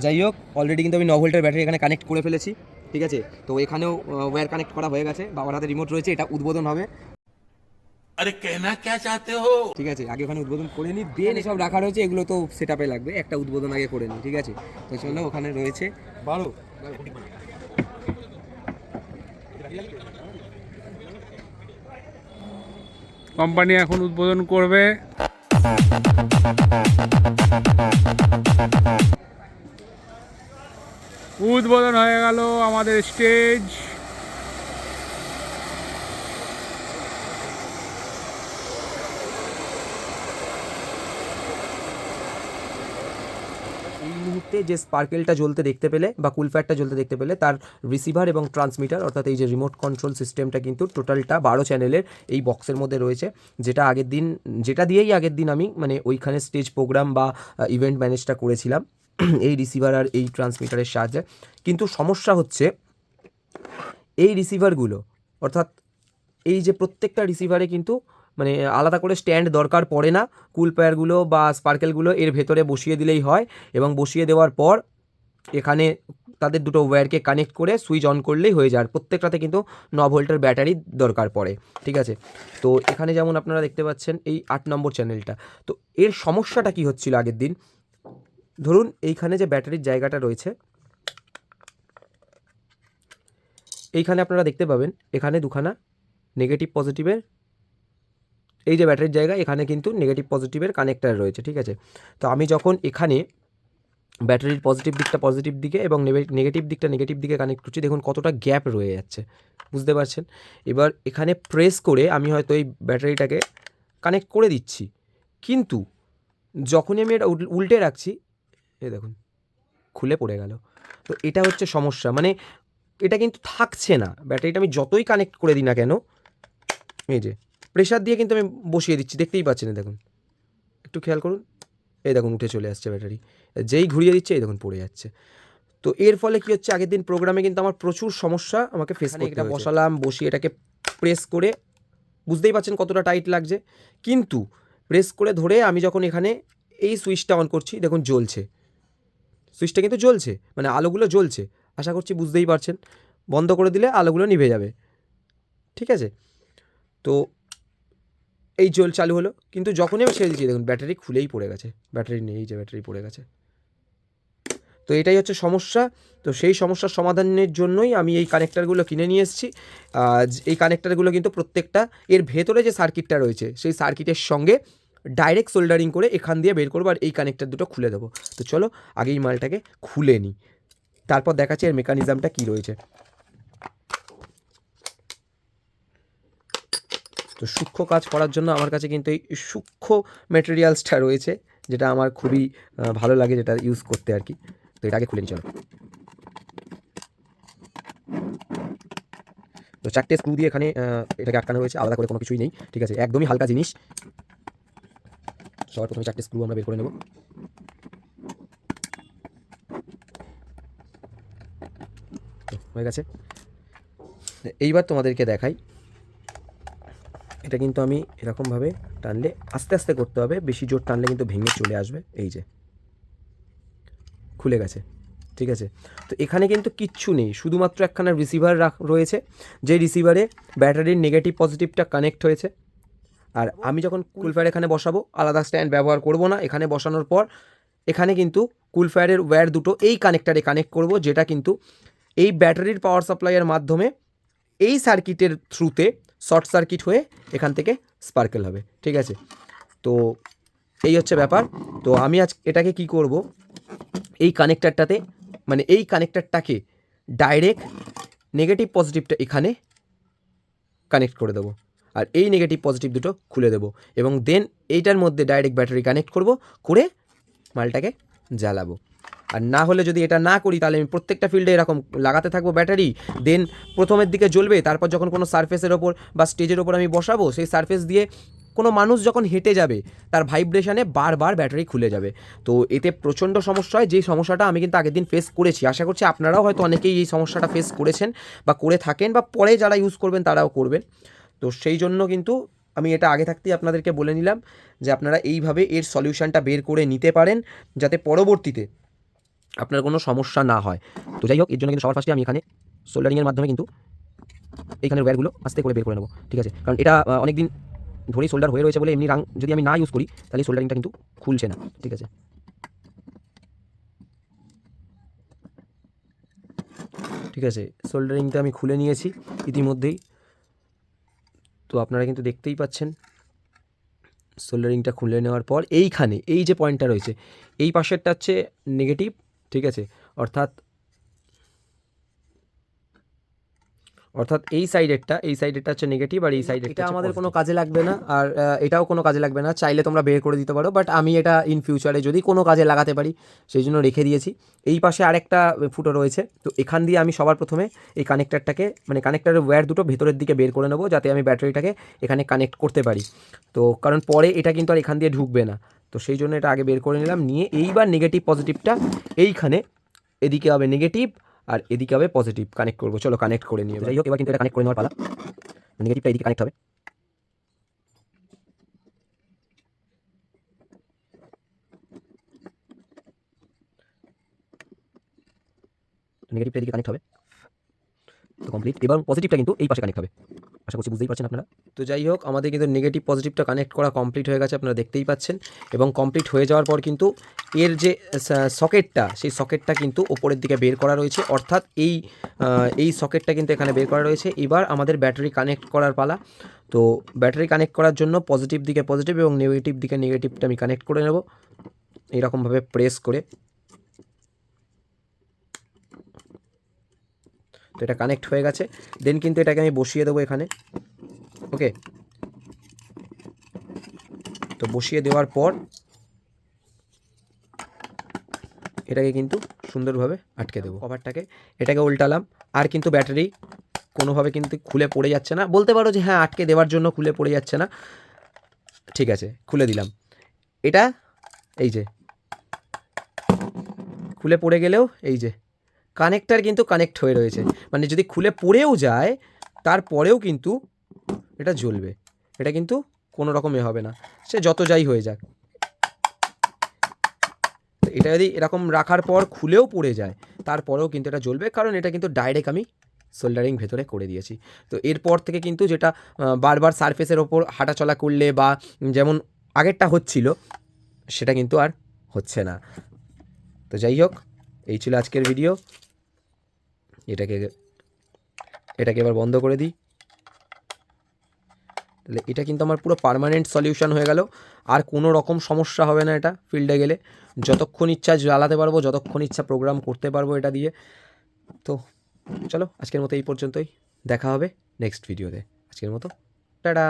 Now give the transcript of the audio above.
যাই হোক, অলরেডি কিন্তু আমি 9 ভোল্টের ব্যাটারি এখানে কানেক্ট করে ফেলেছি, ঠিক আছে। তো এখানেও ওয়্যার কানেক্ট করা হয়ে গেছে, বাবার হাতে রিমোট রয়েছে, এটা উদ্বোধন হবে। अरे कहना क्या चाहते हो? ঠিক আছে, আগে ওখানে উদ্বোধন করে নিই, দেন এসব রাখা রয়েছে, এগুলো তো সেট আপে লাগবে, একটা উদ্বোধন আগে করে নিই, ঠিক আছে। তো চলো, ওখানে রয়েছে 12। কোম্পানি এখন উদ্বোধন করবে। উদ্বোধন হয়ে গেল আমাদের স্টেজ। এই মুহূর্তে যে স্পার্কেলটা জ্বলতে দেখতে পেলে বা কুলফ্যাটটা জ্বলতে দেখতে পেলে, তার রিসিভার এবং ট্রান্সমিটার, অর্থাৎ এই যে রিমোট কন্ট্রোল সিস্টেমটা কিন্তু টোটালটা 12 চ্যানেলের এই বক্সের মধ্যে রয়েছে, যেটা দিয়েই আগের দিন আমি মানে ওইখানে স্টেজ প্রোগ্রাম বা ইভেন্ট ম্যানেজটা করেছিলাম এই রিসিভার আর এই ট্রান্সমিটারের সাহায্যে। কিন্তু সমস্যা হচ্ছে এই রিসিভারগুলো, অর্থাৎ এই যে প্রত্যেকটা রিসিভারে কিন্তু মানে আলাদা করে স্ট্যান্ড দরকার পড়ে না, কুল পেয়ারগুলো বা স্পার্কেলগুলো এর ভেতরে বসিয়ে দিলেই হয়, এবং বসিয়ে দেওয়ার পর এখানে তাদের দুটো ওয়্যারকে কানেক্ট করে সুইচ অন করলেই হয়ে যায়। আর প্রত্যেকটাতে কিন্তু 9 ভোল্টের ব্যাটারি দরকার পড়ে, ঠিক আছে। তো এখানে যেমন আপনারা দেখতে পাচ্ছেন এই 8 নম্বর চ্যানেলটা, তো এর সমস্যাটা কি হচ্ছিল আগের দিন, ধরুন এইখানে যে ব্যাটারির জায়গাটা রয়েছে, এইখানে আপনারা দেখতে পাবেন এখানে দুখানা নেগেটিভ পজিটিভের, এই যে ব্যাটারির জায়গা, এখানে কিন্তু নেগেটিভ পজিটিভের কানেক্টার রয়েছে, ঠিক আছে। তো আমি যখন এখানে ব্যাটারির পজিটিভ দিকটা পজিটিভ দিকে এবং নেগেটিভ দিকটা নেগেটিভ দিকে কানেক্ট করছি, দেখুন কতটা গ্যাপ রয়ে যাচ্ছে, বুঝতে পারছেন। এবার এখানে প্রেস করে আমি হয়তো এই ব্যাটারিটাকে কানেক্ট করে দিচ্ছি, কিন্তু যখনই আমি এটা উল্টে রাখছি, এই দেখুন খুলে পড়ে গেল। তো এটা হচ্ছে সমস্যা, মানে এটা কিন্তু থাকছে না, ব্যাটারিটা আমি যতই কানেক্ট করে দিই না কেন, এই যে প্রেশার দিয়ে কিন্তু আমি বসিয়ে দিচ্ছি, দেখতেই পাচ্ছেন, দেখুন একটু খেয়াল করুন, এই দেখুন উঠে চলে আসছে ব্যাটারি, যেই ঘুরিয়ে দিচ্ছে এই দেখুন পড়ে যাচ্ছে। তো এর ফলে কী হচ্ছে, আগের দিন প্রোগ্রামে কিন্তু আমার প্রচুর সমস্যা আমাকে ফেস করতে হয়েছে। এটা বসালাম, বসিয়ে এটাকে প্রেস করে, বুঝতেই পারছেন কতটা টাইট লাগছে, কিন্তু প্রেস করে ধরে আমি যখন এখানে এই সুইচটা অন করছি, দেখুন জ্বলছে, সুইচটা কিন্তু জ্বলছে, মানে আলোগুলো জ্বলছে, আশা করছি বুঝতেই পারছেন। বন্ধ করে দিলে আলোগুলো নিভে যাবে, ঠিক আছে। তো এই চালু হলো, কিন্তু যখনই আমি ছেড়ে দিচ্ছি দেখুন ব্যাটারি খুলেই পড়ে গেছে, ব্যাটারি নেই, এই যে ব্যাটারি পড়ে গেছে। তো এটাই হচ্ছে সমস্যা। তো সেই সমস্যার সমাধানের জন্যই আমি এই কানেক্টারগুলো কিনে নিয়ে এসেছি। এই কানেক্টারগুলো কিন্তু প্রত্যেকটা এর ভেতরে যে সার্কিটটা রয়েছে সেই সার্কিটের সঙ্গে ডাইরেক্ট সোল্ডারিং করে এখান দিয়ে বের করবো, আর এই কানেক্টার দুটো খুলে দেবো। তো চলো আগে এই মালটাকে খুলে নিই, তারপর দেখাচ্ছি এর মেকানিজমটা কী রয়েছে। তো সূক্ষ্ম কাজ করার জন্য আমার কাছে কিন্তু এই সূক্ষ্ম ম্যাটেরিয়ালসটা রয়েছে, যেটা আমার খুবই ভালো লাগে, যেটা ইউজ করতে আর কি। তো এটাকে খুলে নিই চলো। তো 4টে স্ক্রু দিয়ে এখানে এটাকে আটকানো হয়েছে, আলাদা করে কোনো কিছুই নেই, ঠিক আছে, একদমই হালকা জিনিস। সবার প্রথমে 4টে স্ক্রু আমরা বের করে নেব। হয়ে গেছে। এইবার তোমাদেরকে দেখাই, এটা কিন্তু আমি এরকমভাবে টানলে, আস্তে আস্তে করতে হবে, বেশি জোর টানলে কিন্তু ভেঙে চলে আসবে। এই যে খুলে গেছে, ঠিক আছে। তো এখানে কিন্তু কিচ্ছু নেই, শুধুমাত্র একখানা রিসিভার রয়েছে, যে রিসিভারে ব্যাটারির নেগেটিভ পজিটিভটা কানেক্ট হয়েছে। আর আমি যখন কুলফায়ার এখানে বসাবো, আলাদা স্ট্যান্ড ব্যবহার করব না, এখানে বসানোর পর এখানে কিন্তু কুলফায়ারের ওয়্যার দুটো এই কানেক্টারে কানেক্ট করব, যেটা কিন্তু এই ব্যাটারির পাওয়ার সাপ্লাইয়ের মাধ্যমে এই সার্কিটের থ্রুতে শর্ট সার্কিট হয়ে এখান থেকে স্পার্কেল হবে, ঠিক আছে। তো এই হচ্ছে ব্যাপার। তো আমি আজ এটাকে কি করব, এই কানেক্টারটাতে, মানে এই কানেক্টারটাকে ডাইরেক্ট নেগেটিভ পজিটিভটা এখানে কানেক্ট করে দেবো, আর এই নেগেটিভ পজিটিভ দুটো খুলে দেবো, এবং দেন এইটার মধ্যে ডাইরেক্ট ব্যাটারি কানেক্ট করব, করে মালটাকে জ্বালাবো। আর না হলে যদি এটা না করি, তাহলে আমি প্রত্যেকটা ফিল্ডে এরকম লাগাতে থাকবো ব্যাটারি, দেন প্রথমের দিকে জ্বলবে, তারপর যখন কোনো সারফেসের ওপর বা স্টেজের ওপর আমি বসাবো, সেই সারফেস দিয়ে কোনো মানুষ যখন হেঁটে যাবে, তার ভাইব্রেশনে বারবার ব্যাটারি খুলে যাবে। তো এতে প্রচণ্ড সমস্যা হয়, যেই সমস্যাটা আমি কিন্তু আগের দিন ফেস করেছি। আশা করছি আপনারাও হয়তো অনেকেই এই সমস্যাটা ফেস করেছেন বা করে থাকেন, বা পরে যারা ইউজ করবেন তারাও করবেন। তো সেই জন্য কিন্তু আমি এটা আগে থাকতেই আপনাদেরকে বলে নিলাম, যে আপনারা এইভাবে এর সলিউশনটা বের করে নিতে পারেন, যাতে পরবর্তীতে আপনার কোনো সমস্যা না হয়। তো যাই হোক, এর জন্য কিন্তু সবার ফার্স্টে আমি এখানে সোল্ডারিংয়ের মাধ্যমে কিন্তু এইখানের ওয়্যারগুলো আস্তে করে বের করে নেবো, ঠিক আছে? কারণ এটা অনেক দিন ধরেই সোল্ডার হয়ে রয়েছে বলে এমনি রাং যদি আমি না ইউজ করি তাহলে সোল্ডারিংটা কিন্তু খুলছে না, ঠিক আছে? ঠিক আছে, সোল্ডারিংটা আমি খুলে নিয়েছি ইতিমধ্যেই। তো আপনারা কিন্তু দেখতেই পাচ্ছেন সোল্ডারিংটা খুলে নেওয়ার পর এইখানে এই যে পয়েন্টটা রয়েছে, এই পাশেরটা হচ্ছে নেগেটিভ, ঠিক আছে? অর্থাৎ এই সাইডেরটা হচ্ছে নেগেটিভ, আর এই সাইডেরটা এটা আমাদের কোনো কাজে লাগবে না, আর এটাও কোনো কাজে লাগবে না। চাইলে তোমরা বের করে দিতে পারো, বাট আমি এটা ইন ফিউচারে যদি কোনো কাজে লাগাতে পারি সেই জন্য রেখে দিয়েছি। এই পাশে আরেকটা ফুটো রয়েছে, তো এখান দিয়ে আমি সবার প্রথমে এই কানেক্টারটাকে মানে কানেক্টারের ওয়্যার দুটো ভেতরের দিকে বের করে নেবো, যাতে আমি ব্যাটারিটাকে এখানে কানেক্ট করতে পারি। তো কারণ পরে এটা কিন্তু আর এখান দিয়ে ঢুকবে না, তো সেই জন্য এটা আগে বের করে নিলাম। নিয়ে এইবার নেগেটিভ পজিটিভটা এইখানে, এদিকে হবে নেগেটিভ আর এদিকে হবে পজিটিভ কানেক্ট করবো। চলো কানেক্ট করে নিয়ে যাই হোক, এবার কিন্তু এটা কানেক্ট করে নেওয়ার পালা। নেগেটিভটা এদিকে কানেক্ট হবে, নেগেটিভটা এদিকে কানেক্ট হবে, তো কমপ্লিট। এবার পজিটিভটা কিন্তু এই পাশে কানেক্ট হবে, আশা করছি বুঝতেই পারছেন আপনারা। তো যাই হোক, আমাদের কিন্তু নেগেটিভ পজিটিভটা কানেক্ট করা কমপ্লিট হয়ে গেছে, আপনারা দেখতেই পাচ্ছেন। এবং কমপ্লিট হয়ে যাওয়ার পর কিন্তু এর যে সকেটটা, সেই সকেটটা কিন্তু ওপরের দিকে বের করা রয়েছে, অর্থাৎ এই সকেটটা কিন্তু এখানে বের করা রয়েছে। এবার আমাদের ব্যাটারি কানেক্ট করার পালা। তো ব্যাটারি কানেক্ট করার জন্য পজিটিভ দিকে পজিটিভ এবং নেগেটিভ দিকে নেগেটিভটা আমি কানেক্ট করে নেব এইরকমভাবে প্রেস করে। তো এটা কানেক্ট হয়ে গেছে, দেন কিন্তু এটাকে আমি বসিয়ে দেবো এখানে, ওকে? তো বসিয়ে দেওয়ার পর এটাকে কিন্তু সুন্দরভাবে আটকে দেবো কভারটাকে, এটাকে উল্টালাম। আর কিন্তু ব্যাটারি কোনোভাবে কিন্তু খুলে পড়ে যাচ্ছে না। বলতে পারো যে হ্যাঁ, আটকে দেওয়ার জন্য খুলে পড়ে যাচ্ছে না, ঠিক আছে, খুলে দিলাম। এটা এই যে খুলে পড়ে গেলেও এই যে কানেক্টার কিন্তু কানেক্ট হয়ে রয়েছে, মানে যদি খুলে পড়েও যায় তারপরেও কিন্তু এটা জ্বলবে, এটা কিন্তু কোনো রকমে হবে না, সে যত যাই হয়ে যাক। এটা যদি এরকম রাখার পর খুলেও পড়ে যায় তারপরেও কিন্তু এটা জ্বলবে, কারণ এটা কিন্তু ডাইরেক্ট আমি সোল্ডারিং ভেতরে করে দিয়েছি। তো এরপর থেকে কিন্তু যেটা বারবার সারফেসের ওপর হাঁটাচলা করলে বা যেমন আগেরটা হচ্ছিল সেটা কিন্তু আর হচ্ছে না। তো যাই হোক, এই ছিল আজকের ভিডিও। এটাকে এবার বন্ধ করে দিই। তাহলে এটা কিন্তু আমার পুরো পার্মানেন্ট সলিউশন হয়ে গেল, আর কোনো রকম সমস্যা হবে না। এটা ফিল্ডে গেলে যতক্ষণ ইচ্ছা জ্বালাতে পারবো, যতক্ষণ ইচ্ছা প্রোগ্রাম করতে পারবো এটা দিয়ে। তো চলো আজকের মতো এই পর্যন্তই, দেখা হবে নেক্সট ভিডিওতে। আজকের মতো টাটা।